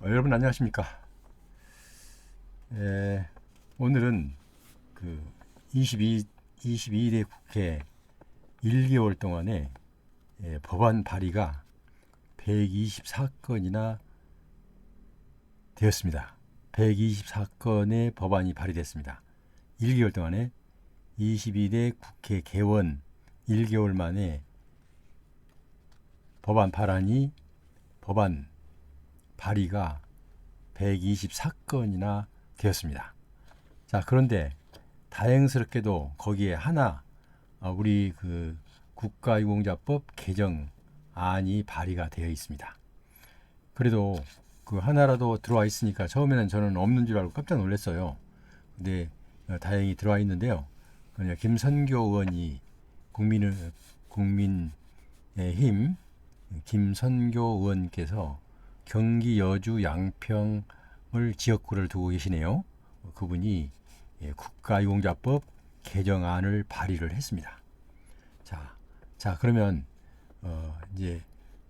여러분 안녕하십니까? 오늘은 그 22대 국회 1개월 동안에 법안 발의가 124건이나 되었습니다. 124건의 법안이 발의됐습니다. 1개월 동안에 22대 국회 개원 1개월 만에 법안 발의가 124건이나 되었습니다. 자, 그런데 다행스럽게도 거기에 하나 우리 그 국가유공자법 개정안이 발의가 되어 있습니다. 그래도 그 하나라도 들어와 있으니까 처음에는 저는 없는 줄 알고 깜짝 놀랐어요. 근데 다행히 들어와 있는데요. 김선교 의원이 국민의힘 김선교 의원께서 경기 여주 양평을 지역구를 두고 계시네요. 그분이 국가유공자법 개정안을 발의를 했습니다. 자 그러면 이제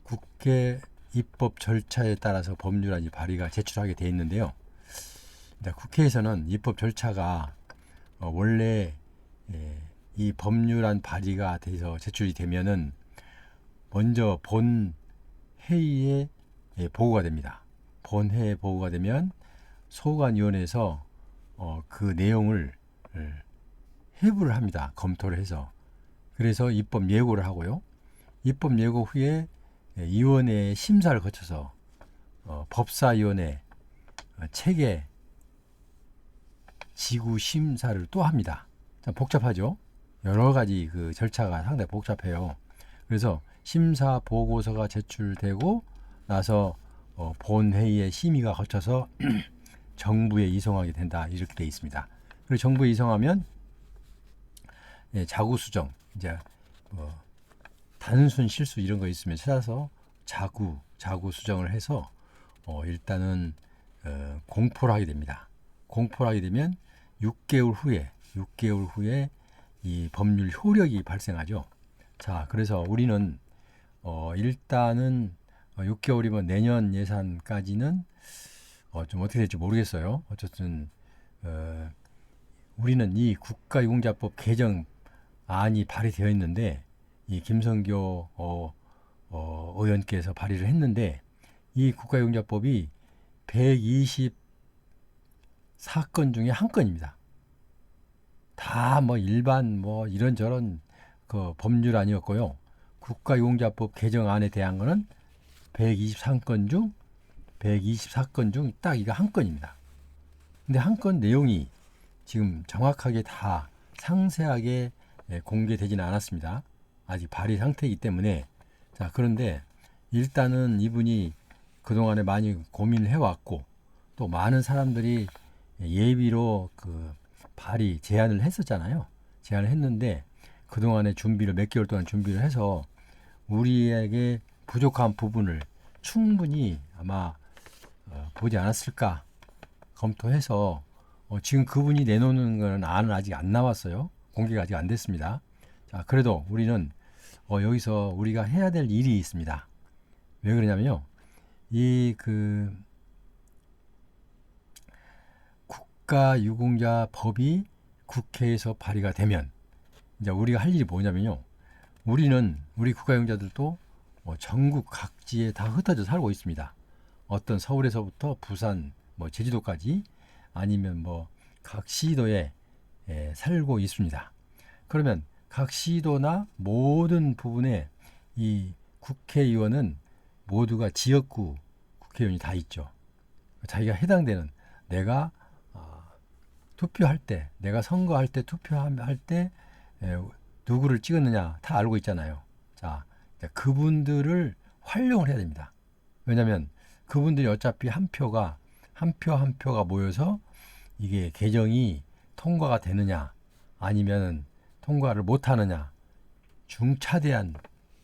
국회 입법 절차에 따라서 법률안이 발의가 제출하게 되어 있는데요. 국회에서는 입법 절차가 원래 이 법률안 발의가 돼서 제출이 되면은 먼저 본 회의에 보고가 됩니다. 본회의에 보고가 되면 소관위원회에서 그 내용을 회부를 합니다. 검토를 해서. 그래서 입법 예고를 하고요. 입법 예고 후에 위원회 심사를 거쳐서 법사위원회 체계 지구 심사를 또 합니다. 참 복잡하죠. 여러 가지 그 절차가 상당히 복잡해요. 그래서 심사 보고서가 제출되고 나서 본회의의 심의가 거쳐서 정부에 이송하게 된다, 이렇게 되어 있습니다. 그리고 정부에 이송하면 자구수정, 이제 단순 실수 이런 거 있으면 찾아서 자구 수정을 해서 일단은 공포를 하게 됩니다. 공포를 하게 되면 6개월 후에 이 법률 효력이 발생하죠. 자, 그래서 우리는 일단은 6개월이면 내년 예산까지는 좀 어떻게 될지 모르겠어요. 어쨌든 우리는 이 국가유공자법 개정안이 발의되어 있는데, 이 김성교 의원께서 발의를 했는데, 이 국가유공자법이 124건 중에 한 건입니다. 다 일반 이런저런 그 법률안이었고요. 국가유공자법 개정안에 대한 거는 123건 중 딱 이거 한 건입니다. 근데 한 건 내용이 지금 정확하게 다 상세하게 공개되지는 않았습니다. 아직 발의 상태이기 때문에. 자, 그런데 일단은 이분이 그동안에 많이 고민을 해왔고, 또 많은 사람들이 예비로 그 발의 제안을 했었잖아요. 제안을 했는데 그동안에 몇 개월 동안 준비를 해서 우리에게 부족한 부분을 충분히 아마 보지 않았을까 검토해서 지금 그분이 내놓는 거는 안은 아직 안 나왔어요. 공개가 아직 안 됐습니다. 자, 그래도 우리는 여기서 우리가 해야 될 일이 있습니다. 왜 그러냐면요. 이 국가유공자 법이 국회에서 발의가 되면 이제 우리가 할 일이 뭐냐면요. 우리 국가유공자들도 전국 각지에 다 흩어져 살고 있습니다. 어떤 서울에서부터 부산, 제주도까지, 아니면 각 시도에 살고 있습니다. 그러면 각 시도나 모든 부분에 이 국회의원은 모두가 지역구 국회의원이 다 있죠. 자기가 해당되는, 내가 투표할 때, 내가 선거할 때, 투표할 때 누구를 찍었느냐 다 알고 있잖아요. 자, 그분들을 활용을 해야 됩니다. 왜냐하면 그분들이 어차피 한 표가 모여서 이게 개정이 통과가 되느냐 아니면 통과를 못하느냐 중차대한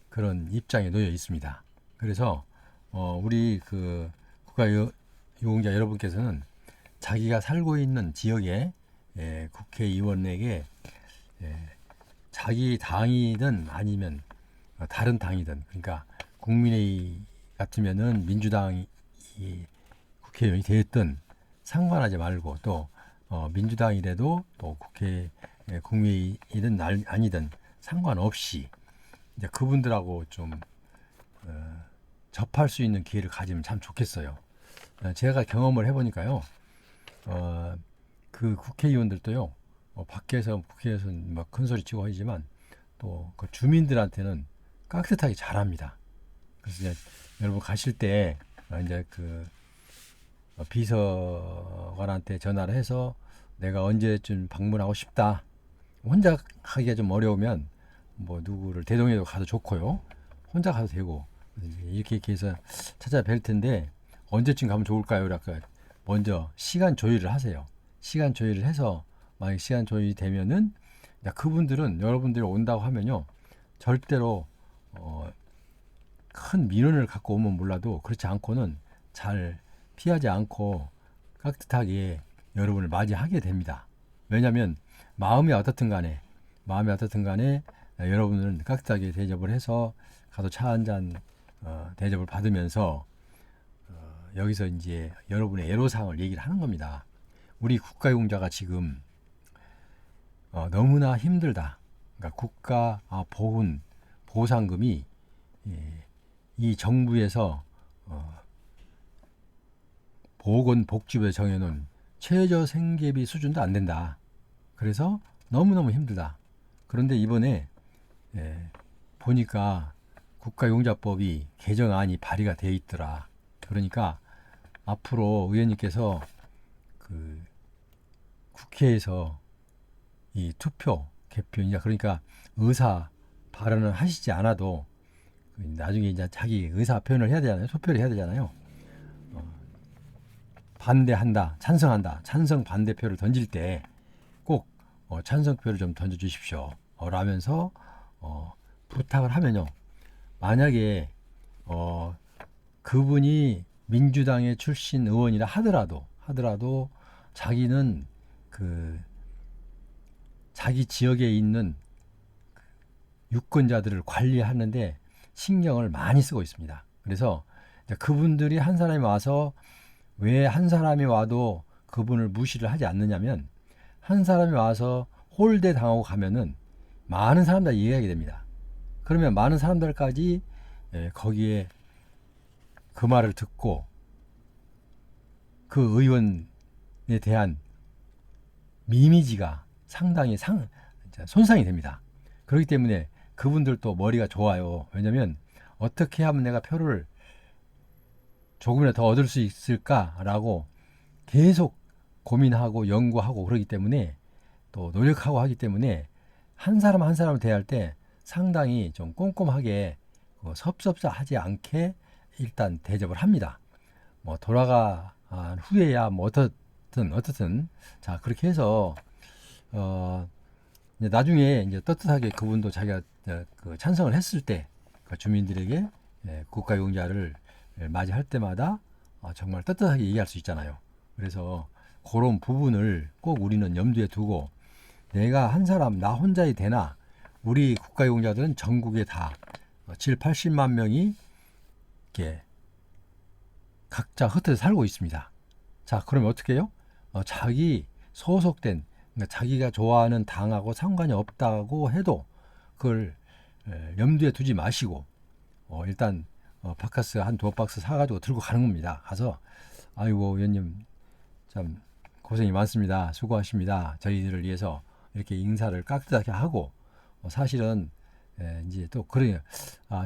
그런 입장에 놓여 있습니다. 그래서 우리 그 국가유공자 여러분께서는 자기가 살고 있는 지역의 국회의원에게 자기 당이든 아니면 다른 당이든, 그러니까 국민의힘 같으면은 민주당이 국회의원이 됐든 상관하지 말고 또 민주당이라도 또 국회의이든 아니든 상관없이 이제 그분들하고 좀 접할 수 있는 기회를 가지면 참 좋겠어요. 제가 경험을 해보니까요. 그 국회의원들도요. 밖에서 국회에서 막 큰 소리 치고 하지만 또 그 주민들한테는 깍듯하게 잘합니다. 그래서 이제 여러분 가실 때 이제 그 비서관한테 전화를 해서 내가 언제쯤 방문하고 싶다. 혼자 하기가 좀 어려우면 뭐 누구를 대동해도 가도 좋고요. 혼자 가도 되고 이렇게 해서 찾아뵐 텐데 언제쯤 가면 좋을까요? 그러니까 먼저 시간 조율을 하세요. 시간 조율을 해서 만약 시간 조율이 되면은 그분들은 여러분들이 온다고 하면요 절대로 큰 민원을 갖고 오면 몰라도 그렇지 않고는 잘 피하지 않고 깍듯하게 여러분을 맞이하게 됩니다. 왜냐하면 마음이 어떻든 간에 여러분들은 깍듯하게 대접을 해서 가서 차 한 잔 대접을 받으면서 여기서 이제 여러분의 애로사항을 얘기를 하는 겁니다. 우리 국가용자가 지금 너무나 힘들다. 그러니까 국가 보상금이 이 정부에서 보건복지부에 정해놓은 최저생계비 수준도 안 된다. 그래서 너무너무 힘들다. 그런데 이번에 보니까 국가용자법이 개정안이 발의가 돼 있더라. 그러니까 앞으로 의원님께서 그 국회에서 이 투표, 개표, 그러니까 의사 발언을 하시지 않아도 나중에 이제 자기 의사 표현을 해야 되잖아요. 투표를 해야 되잖아요. 반대한다, 찬성한다, 찬성 반대표를 던질 때 꼭 찬성표를 좀 던져주십시오. 라면서 부탁을 하면요. 만약에 그분이 민주당의 출신 의원이라 하더라도 자기는 그 자기 지역에 있는 유권자들을 관리하는데 신경을 많이 쓰고 있습니다. 그래서 그분들이 한 사람이 와서 왜 한 사람이 와도 그분을 무시를 하지 않느냐면 한 사람이 와서 홀대 당하고 가면은 많은 사람들이 이해하게 됩니다. 그러면 많은 사람들까지 거기에 그 말을 듣고 그 의원에 대한 이미지가 상당히 손상이 됩니다. 그렇기 때문에 그분들도 머리가 좋아요. 왜냐하면 어떻게 하면 내가 표를 조금이라도 더 얻을 수 있을까라고 계속 고민하고 연구하고 그러기 때문에 또 노력하고 하기 때문에 한 사람 한 사람을 대할 때 상당히 좀 꼼꼼하게 섭섭하지 않게 일단 대접을 합니다. 뭐 돌아간 후에야 뭐 어떻든 자 그렇게 해서 이제 나중에 이제 떳떳하게 그분도 자기가 그 찬성을 했을 때 그 주민들에게 국가용자를 맞이할 때마다 정말 떳떳하게 얘기할 수 있잖아요. 그래서 그런 부분을 꼭 우리는 염두에 두고 내가 한 사람 나 혼자이 되나 우리 국가용자들은 전국에 다 7, 80만 명이 이렇게 각자 흩어져 살고 있습니다. 자, 그러면 어떻게 해요? 자기 소속된 그러니까 자기가 좋아하는 당하고 상관이 없다고 해도 그걸 염두에 두지 마시고 일단 바카스 한 두어 박스 사가지고 들고 가는 겁니다. 가서 아이고 의원님 참 고생이 많습니다. 수고하십니다. 저희들을 위해서 이렇게 인사를 깍듯하게 하고 사실은 이제 또 그래요.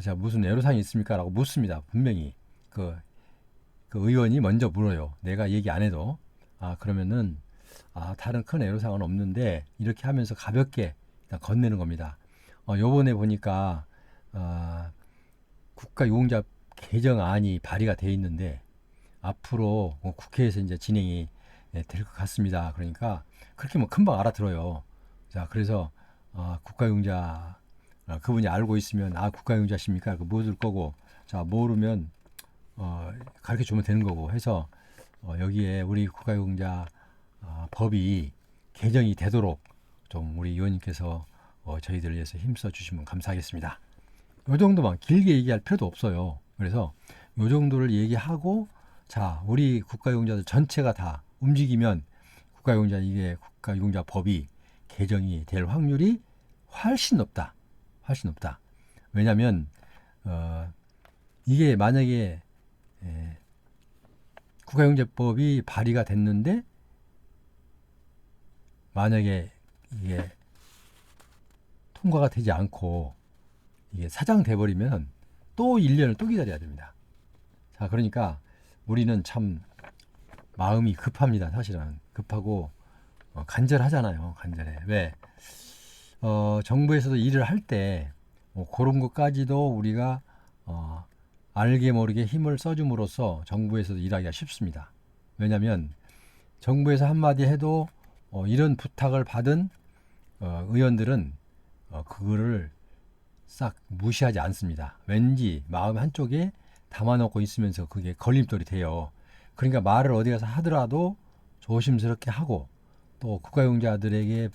제가 무슨 애로사항이 있습니까? 라고 묻습니다. 분명히 그 의원이 먼저 물어요. 내가 얘기 안 해도 그러면은 다른 큰 애로사항은 없는데 이렇게 하면서 가볍게 건네는 겁니다. 요번에 보니까 국가유공자 개정안이 발의가 돼 있는데 앞으로 국회에서 이제 진행이 될 것 같습니다. 그러니까 그렇게 뭐 금방 알아들어요. 자, 그래서 국가유공자 그분이 알고 있으면 국가유공자십니까? 묻을 거고 자 모르면 가르쳐 주면 되는 거고 해서 여기에 우리 국가유공자 법이 개정이 되도록 좀 우리 의원님께서 저희들을 위해서 힘써 주시면 감사하겠습니다. 요 정도만 길게 얘기할 필요도 없어요. 그래서 요 정도를 얘기하고 자, 우리 국가유공자들 전체가 다 움직이면 이게 국가유공자법이 개정이 될 확률이 훨씬 높다. 훨씬 높다. 왜냐하면 이게 만약에 국가유공자법이 발의가 됐는데 만약에 이게 통과가 되지 않고 이게 사장돼 버리면 또 1년을 또 기다려야 됩니다. 자, 그러니까 우리는 참 마음이 급합니다. 사실은 급하고 간절하잖아요. 간절해. 왜? 정부에서도 일을 할 때 그런 것까지도 우리가 알게 모르게 힘을 써줌으로써 정부에서도 일하기가 쉽습니다. 왜냐하면 정부에서 한마디 해도 이런 부탁을 받은 의원들은 그거를 싹 무시하지 않습니다. 왠지 마음 한쪽에 담아놓고 있으면서 그게 걸림돌이 돼요. 그러니까 말을 어디 가서 하더라도 조심스럽게 하고 또 국가용자들에게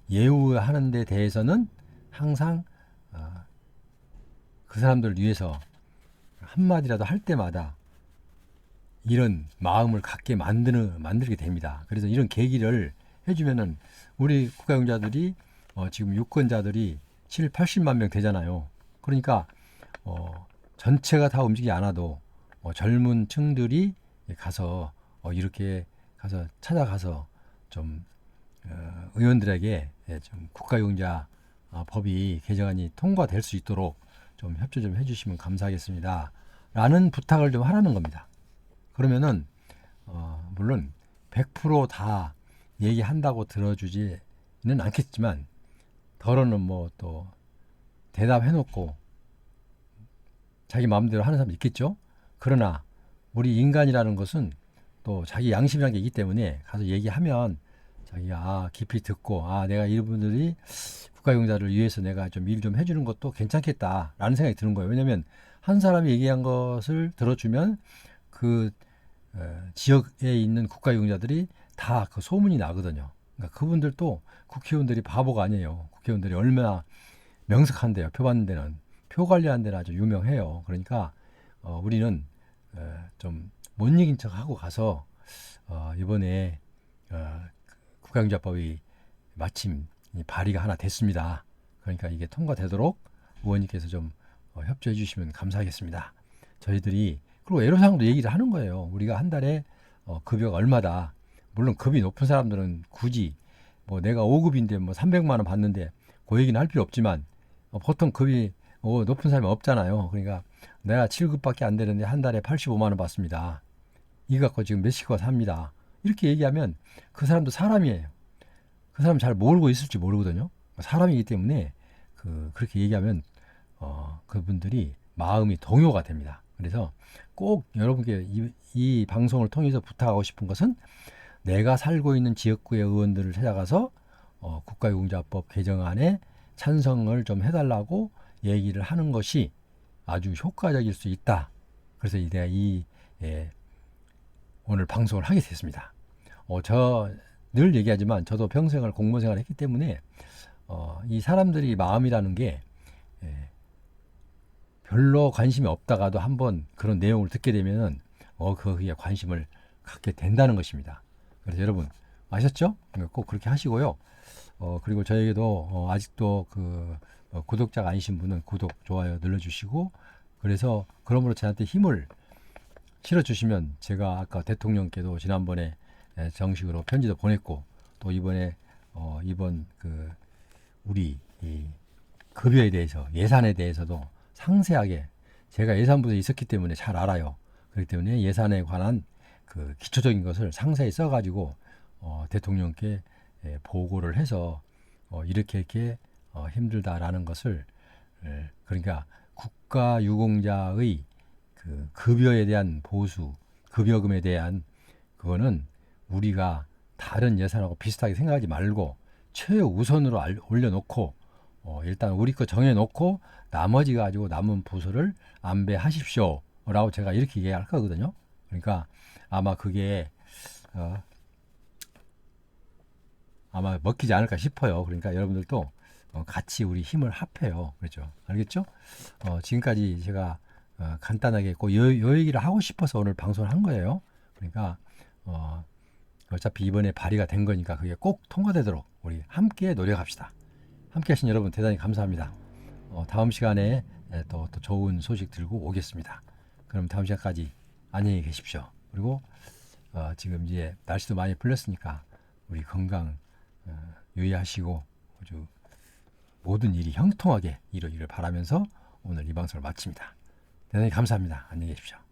예우하는 데 대해서는 항상 그 사람들을 위해서 한마디라도 할 때마다 이런 마음을 갖게 만들게 됩니다. 그래서 이런 계기를 해주면은 우리 국가용자들이 지금 유권자들이 7, 80만 명 되잖아요. 그러니까 전체가 다 움직이지 않아도 젊은 층들이 가서 이렇게 가서 찾아가서 좀 의원들에게 좀 국가용자 법이 개정안이 통과될 수 있도록 좀 협조 좀 해주시면 감사하겠습니다. 라는 부탁을 좀 하라는 겁니다. 그러면은 물론 100%다 얘기한다고 들어주지는 않겠지만 덜어는 뭐 또 대답해놓고 자기 마음대로 하는 사람도 있겠죠. 그러나 우리 인간이라는 것은 또 자기 양심이라는 게 있기 때문에 가서 얘기하면 자기가 깊이 듣고 내가 이분들이 국가용자를 위해서 내가 좀 일 좀 해주는 것도 괜찮겠다라는 생각이 드는 거예요. 왜냐하면 한 사람이 얘기한 것을 들어주면 그 지역에 있는 국가용자들이 다 그 소문이 나거든요. 그러니까 그분들도 국회의원들이 바보가 아니에요. 국회의원들이 얼마나 명석한데요. 표 받는 데는 표 관리하는 데는 아주 유명해요. 그러니까 우리는 좀 못 이긴 척하고 가서 이번에 국가용자법이 마침 발의가 하나 됐습니다. 그러니까 이게 통과되도록 의원님께서 좀 협조해 주시면 감사하겠습니다. 저희들이 그리고 애로사항도 얘기를 하는 거예요. 우리가 한 달에 급여가 얼마다. 물론 급이 높은 사람들은 굳이 뭐 내가 5급인데 뭐 300만 원 받는데 그 얘기는 할 필요 없지만 보통 급이 높은 사람이 없잖아요. 그러니까 내가 7급밖에 안 되는데 한 달에 85만 원 받습니다. 이거 갖고 지금 몇십가 삽니다. 이렇게 얘기하면 그 사람도 사람이에요. 그 사람 잘 모르고 있을지 모르거든요. 사람이기 때문에 그렇게 얘기하면 그분들이 마음이 동요가 됩니다. 그래서 꼭 여러분께 이 방송을 통해서 부탁하고 싶은 것은 내가 살고 있는 지역구의 의원들을 찾아가서 국가유공자법 개정안에 찬성을 좀 해달라고 얘기를 하는 것이 아주 효과적일 수 있다. 그래서 내가 오늘 방송을 하게 됐습니다. 저 늘 얘기하지만 저도 평생을 공무원생활을 했기 때문에 이 사람들이 마음이라는 게 별로 관심이 없다가도 한번 그런 내용을 듣게 되면은 거기에 관심을 갖게 된다는 것입니다. 그래서 여러분 아셨죠? 꼭 그렇게 하시고요. 그리고 저에게도 아직도 구독자가 아니신 분은 구독, 좋아요 눌러주시고 그래서 그러므로 저한테 힘을 실어주시면 제가 아까 대통령께도 지난번에 정식으로 편지도 보냈고 또 이번에 이번 우리 이 급여에 대해서 예산에 대해서도 상세하게 제가 예산부에 있었기 때문에 잘 알아요. 그렇기 때문에 예산에 관한 기초적인 것을 상세히 써가지고 대통령께 보고를 해서 이렇게 힘들다라는 것을 그러니까 국가유공자의 급여에 대한 보수, 급여금에 대한 그거는 우리가 다른 예산하고 비슷하게 생각하지 말고 최우선으로 올려놓고 일단 우리 거 정해놓고 나머지 가지고 남은 부서를 안배하십시오 라고 제가 이렇게 얘기할 거거든요. 그러니까 아마 그게 아마 먹히지 않을까 싶어요. 그러니까 여러분들도 같이 우리 힘을 합해요. 그렇죠? 알겠죠? 지금까지 제가 간단하게 요 얘기를 하고 싶어서 오늘 방송을 한 거예요. 그러니까 어차피 이번에 발의가 된 거니까 그게 꼭 통과되도록 우리 함께 노력합시다. 함께 하신 여러분 대단히 감사합니다. 다음 시간에 또 좋은 소식 들고 오겠습니다. 그럼 다음 시간까지 안녕히 계십시오. 그리고 지금 이제 날씨도 많이 풀렸으니까 우리 건강 유의하시고 아주 모든 일이 형통하게 이루어지기를 바라면서 오늘 이 방송을 마칩니다. 대단히 감사합니다. 안녕히 계십시오.